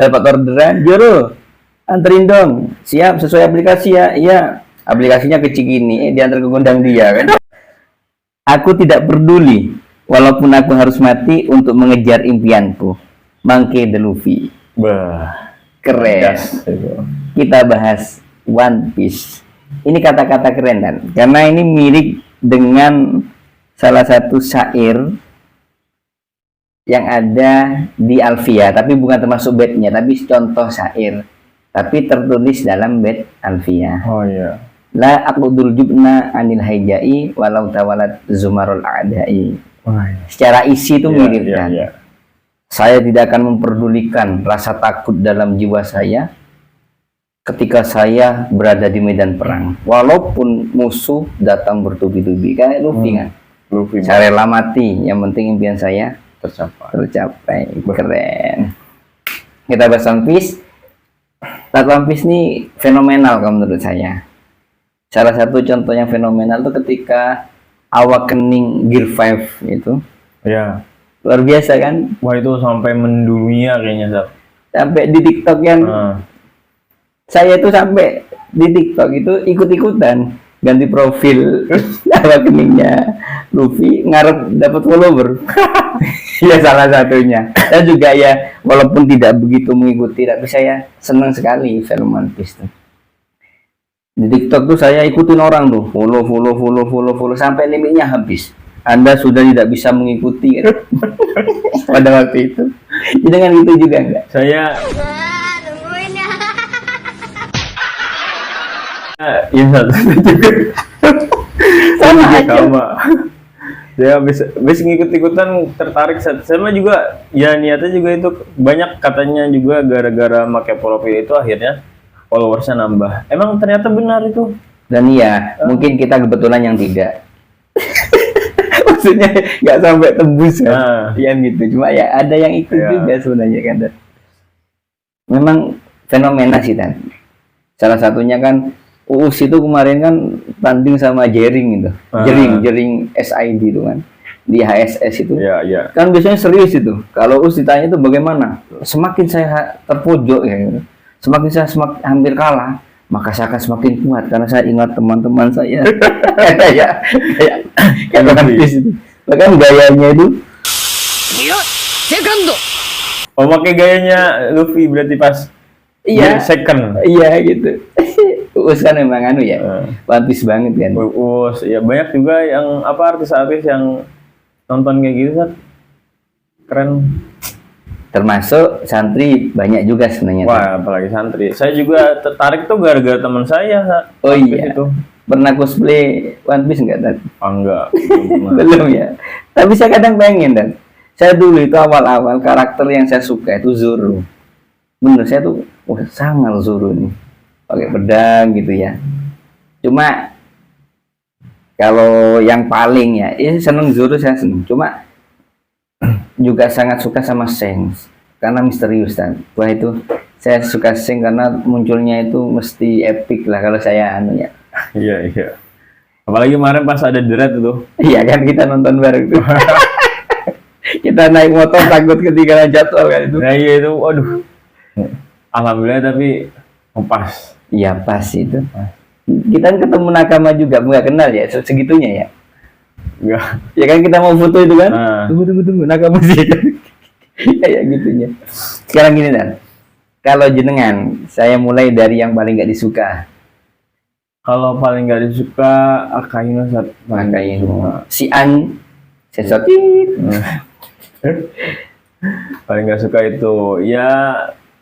dapat orderan, Juru anterin dong, siap sesuai aplikasi ya. Iya, aplikasinya kecil gini, diantar ke gondang dia kan. Aku tidak peduli, walaupun aku harus mati untuk mengejar impianku. Monkey D. Luffy. Bah, Keren. gas itu. Kita bahas One Piece. Ini kata-kata keren kan? Karena ini mirip dengan salah satu syair yang ada di Alfia, tapi bukan termasuk baitnya, tapi contoh syair. Tapi tertulis dalam bait Alfia. Oh iya. La aqudul jubna anil haijai walau tawalat zumarul a'dai. Wah, iya. Secara isi itu Iya, mirip iya, kan? iya. Saya tidak akan memperdulikan rasa takut dalam jiwa saya ketika saya berada di medan perang, walaupun musuh datang bertubi-tubi. Kayak Luffy kan, Luffy saya rela mati, yang penting impian saya tercapai. tercapai. Keren. Kita bahas One Piece. One Piece ini fenomenal kalau menurut saya. Salah satu contoh yang fenomenal itu ketika Awakening Gear 5 itu Ya. luar biasa kan, Wah, itu sampai mendunia kayaknya, Zat. sampai di TikTok yang saya itu sampai di TikTok itu ikut-ikutan ganti profil Awakeningnya Luffy ngarep dapat follower. Ya salah satunya. Dan juga ya walaupun tidak begitu mengikuti, tapi saya senang sekali film One Piece tuh. Di TikTok tuh saya ikutin orang tuh, follow sampai limitnya habis. Anda sudah tidak bisa mengikuti kan? Pada waktu itu. Jadi dengan itu juga enggak? Saya Nungguin ya. ya Zat. Sama aja. Sama. Saya habis ngikut-ikutan tertarik, Zat. Sama juga ya, niatnya juga itu banyak katanya juga gara-gara pakai profil itu akhirnya followersnya nambah. Emang ternyata benar itu. Dan iya, mungkin kita kebetulan yang tidak. Maksudnya nggak sampai tembus kan, yang gitu. Cuma ya ada yang ikut juga sebenarnya kan. Memang fenomena sih kan. Salah satunya kan Uus itu kemarin kan tanding sama Jering gitu. Jering SID itu kan di HSS itu. Iya, iya. Kan biasanya serius itu. Kalau Uus ditanya itu bagaimana? Semakin saya terpojok ya gitu. Semakin saya hampir kalah, maka saya akan semakin kuat karena saya ingat teman-teman saya. Kayak One Piece itu. Bahkan gayanya itu Oh, pakai gayanya Luffy berarti pas second. Iya gitu. Uus kan memang anu ya, One Piece banget kan. Uus, ya banyak juga yang artis-artis yang nonton kayak gitu, Zat. Keren. Termasuk santri banyak juga sebenarnya. Wah, apalagi santri. Saya juga tertarik tuh gara-gara teman saya, Zat. Oh One Piece iya. itu. Pernah cosplay One Piece enggak, Dan? Oh, enggak. Belum ya. Tapi saya kadang pengen, Dan. Saya dulu itu awal-awal karakter yang saya suka itu Zoro. Bener, saya tuh sangat Zoro nih. Pakai pedang gitu ya. Cuma kalau yang paling ya, seneng Zoro, saya seneng. Cuma juga sangat suka sama Shanks karena misterius dan wah itu saya suka Shanks karena munculnya itu mesti epic lah kalau saya anu ya. Iya, iya. Apalagi kemarin pas ada Dread tuh. Iya kan, kita nonton bareng tuh. Kita naik motor takut ketinggalan jadwal kan itu. Nah, iya itu, waduh. Alhamdulillah tapi pas. Iya pas itu. Kita kan ketemu nakama juga, nggak kenal ya segitunya ya. Enggak. Ya kan kita mau foto itu kan. Tunggu nakama sih. Kayak gitunya. Sekarang gini Dan. Kalau jenengan, saya mulai dari yang paling nggak disuka. Kalau paling nggak disuka Akainu, Zat. Akainu. Si An sensor. Paling nggak suka itu ya,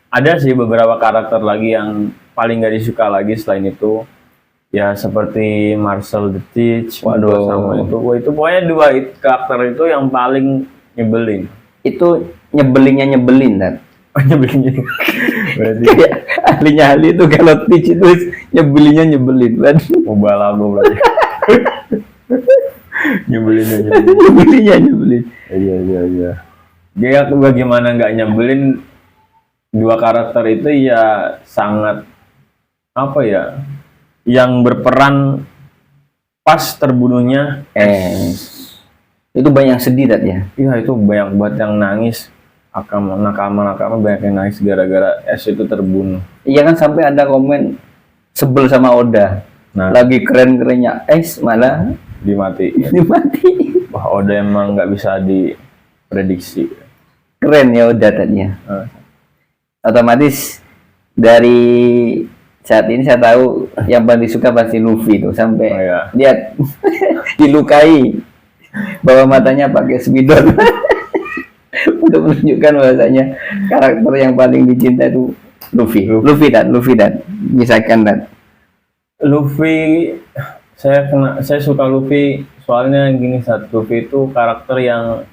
ada sih beberapa karakter lagi yang paling nggak disuka lagi selain itu ya, seperti Marcel the Teach. Waduh, sama itu. Wah, itu pokoknya dua karakter itu yang paling nyebelin. Itu nyebelin Dan. Nyebelin. Berarti Kayak ahlinya ahli itu kalau Teach itu nyebelin Dan. Mobalago berarti. Nyebelinnya. nyebelin. Iya. Dia bagaimana nggak nyebelin, dua karakter itu ya sangat yang berperan pas terbunuhnya. Itu banyak sedih Dan ya. Iya, itu banyak banget yang nangis. nakama banyak yang nangis gara-gara S itu terbunuh. Iya kan, sampai ada komen sebel sama Oda. Nah, Lagi keren-kerennya S malah dimati. dimati. Wah, Oda emang nggak bisa diprediksi. Keren ya Oda tadinya. Nah, Otomatis dari saat ini saya tahu yang paling suka pasti Luffy tuh, sampai Oh, iya. lihat dilukai bawah matanya pakai spidol untuk menunjukkan bahwasanya karakter yang paling dicinta itu Luffy. Luffy dan misalkan dan Luffy, saya suka Luffy soalnya gini, saat Luffy itu karakter yang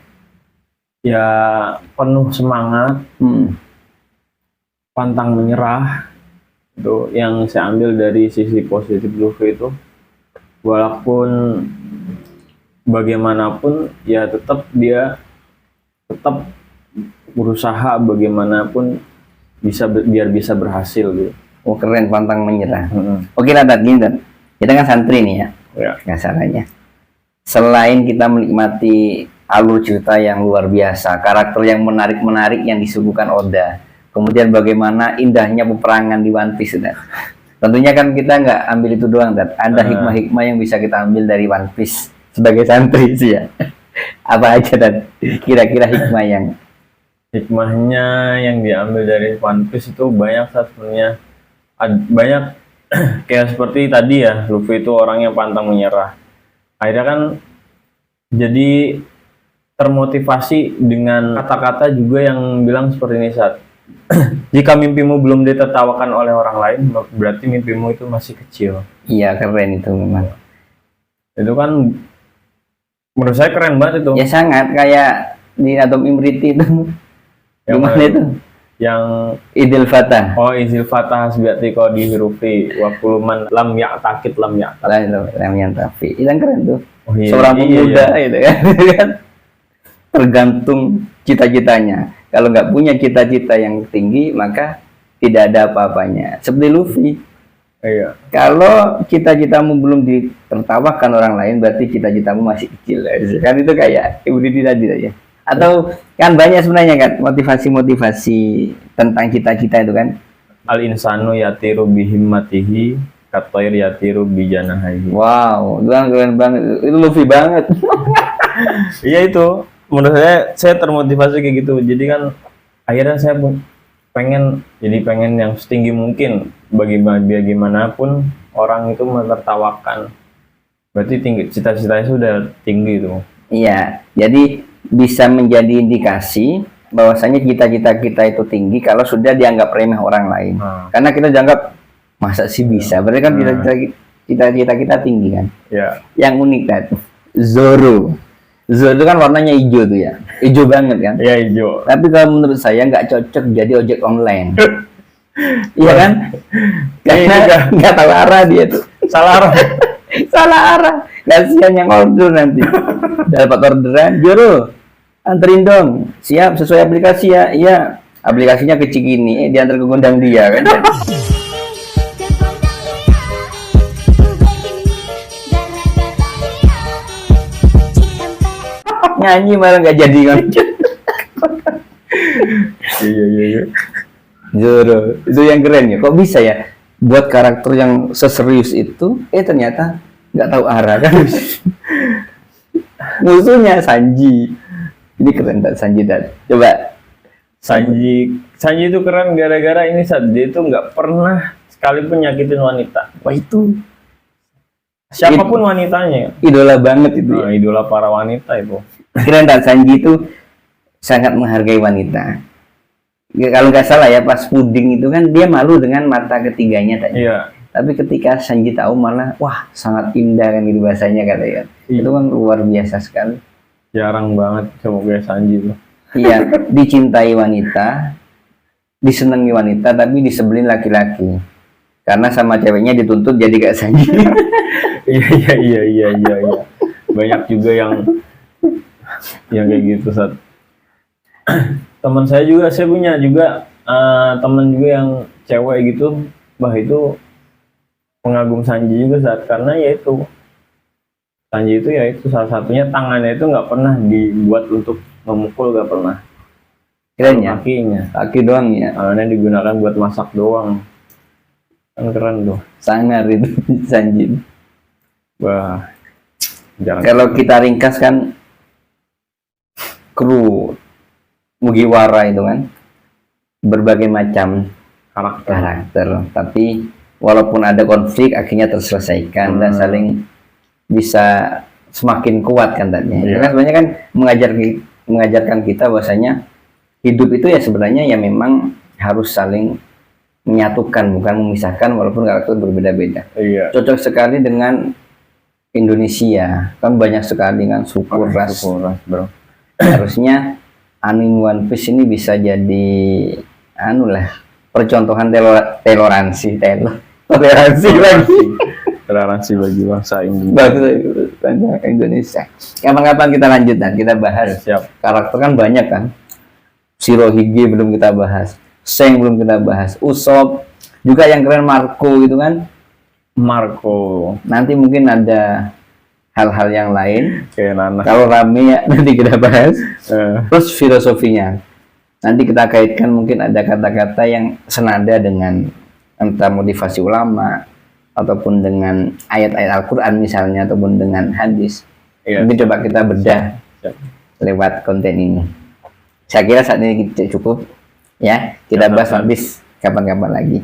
ya penuh semangat, pantang menyerah. Itu yang saya ambil dari sisi positif Luffy itu. Walaupun bagaimanapun ya dia tetap berusaha bagaimanapun biar bisa berhasil gitu. oh keren, pantang menyerah. Oke lah Tat, gini Tat. Kita kan santri nih ya, Ya. kasarannya. Selain kita menikmati alur cerita yang luar biasa, karakter yang menarik-menarik yang disuguhkan Oda, kemudian bagaimana indahnya peperangan di One Piece, Tat. Tentunya kan kita nggak ambil itu doang, Tat. Ada hikmah-hikmah yang bisa kita ambil dari One Piece sebagai santri sih ya. Apa aja, Tat? Kira-kira Hikmahnya yang diambil dari One Piece itu banyak sebenarnya. Banyak kayak seperti tadi ya, Luffy itu orangnya pantang menyerah. Akhirnya kan jadi termotivasi dengan kata-kata juga yang bilang seperti ini, saat jika mimpimu belum ditertawakan oleh orang lain, berarti mimpimu itu masih kecil. Iya, keren itu memang. Itu kan menurut saya keren banget itu. Ya sangat, kayak di Atom Imriti itu. Yang Gimana mana? itu? Yang Idul Fatah. oh izil fatah hasbiati di hirufi wa kuluman lam ya'takid lam ya'takid. Lah itu yang tapi itu kan keren tuh. Oh, iya, Seorang iya, pemuda iya. itu kan. Tergantung cita-citanya. Kalau nggak punya cita-cita yang tinggi, maka tidak ada apa-apanya. Seperti Luffy. Iya. Kalau cita-citamu belum ditertawakan orang lain, berarti cita-citamu masih kecil. Kan itu kayak Ibu Didi tadi ya. Atau kan banyak sebenarnya kan motivasi-motivasi tentang cita-cita itu kan. Al insanu yatiru bihimmatihi katoir yatiru bijanahihi. Wow, itu kan keren banget. Itu Luffy banget. Iya itu. Menurut saya termotivasi kayak gitu. Jadi kan akhirnya saya pengen yang setinggi mungkin bagaimanapun orang itu menertawakan. Berarti tinggi, cita-citanya sudah tinggi itu. Iya, jadi bisa menjadi indikasi bahwasanya cita-cita kita itu tinggi kalau sudah dianggap remeh orang lain. Karena kita dianggap masa sih bisa. Berarti kan cita-cita kita tinggi kan. Ya. Yang unik kan Zoro. Zoro itu kan warnanya hijau tuh ya. Hijau banget kan. Iya hijau. Tapi kalau menurut saya nggak cocok jadi ojek online. Iya kan? Karena nggak tahu arah dia tuh. Salah arah. Salah arah. Kasihan yang order nanti. Dapat orderan, Juru, anterin dong. Siap, sesuai aplikasi ya. Iya, aplikasinya kecil gini. Diantar ke gudang dia kan. Nyanyi malah nggak jadi kan. Iya. Juru, itu yang keren ya. Kok bisa ya buat karakter yang seserius itu, ternyata nggak tahu arah kan. Musuhnya Sanji. Ini keren tak Sanji dan coba Sanji itu keren gara-gara ini, saat dia itu nggak pernah sekalipun nyakitin wanita. wah itu Siapapun wanitanya. idola banget itu. Nah, idola para wanita itu. Keren tak Sanji itu sangat menghargai wanita. Ya, kalau nggak salah ya pas puding itu kan dia malu dengan mata ketiganya tadi. Iya. Tapi ketika Sanji tahu malah wah sangat indah kan gitu bahasanya katanya. Iya. Itu kan luar biasa sekali. Jarang banget semoga Sanji itu. Iya, dicintai wanita, disenangi wanita, tapi disebelin laki-laki. Karena sama ceweknya dituntut jadi kayak Sanji. Iya. Banyak juga yang kayak gitu, saat teman saya punya juga teman juga yang cewek gitu, itu pengagum Sanji juga, saat karena yaitu Sanji itu yaitu salah satunya tangannya itu nggak pernah dibuat untuk memukul, nggak pernah. Keren ya? kakinya. Kaki doang ya. Tangannya digunakan buat masak doang. Kan keren tuh. Sangar itu Sanjin. Wah. Jangan. Kalau kita ringkas kan kru Mugiwara itu kan berbagai macam karakter, tapi walaupun ada konflik akhirnya terselesaikan dan saling bisa semakin kuat kan tadinya. Itu kan sebenarnya kan mengajarkan kita bahwasanya hidup itu ya sebenarnya ya memang harus saling menyatukan bukan memisahkan walaupun karakter berbeda-beda. Iya. Cocok sekali dengan Indonesia kan banyak sekali kan suku ras. Bro. Harusnya anime One Piece ini bisa jadi percontohan toleransi lagi Toleransi bagi bangsa Indonesia. bangsa Indonesia. Kapan-kapan kita lanjut dan kita bahas. Siap. Karakter kan banyak kan. Shirohige belum kita bahas, Seng belum kita bahas, Usopp juga yang keren Marco gitu kan. Marco. Nanti mungkin ada hal-hal yang lain. Kayak Nana. Kalau rame ya nanti kita bahas. Terus filosofinya. Nanti kita kaitkan mungkin ada kata-kata yang senada dengan entah motivasi ulama ataupun dengan ayat-ayat Al-Quran misalnya ataupun dengan hadis. Iya. Nanti coba kita bedah Siap. lewat konten ini. Saya kira saat ini cukup ya. Kita bahas habis kapan-kapan lagi.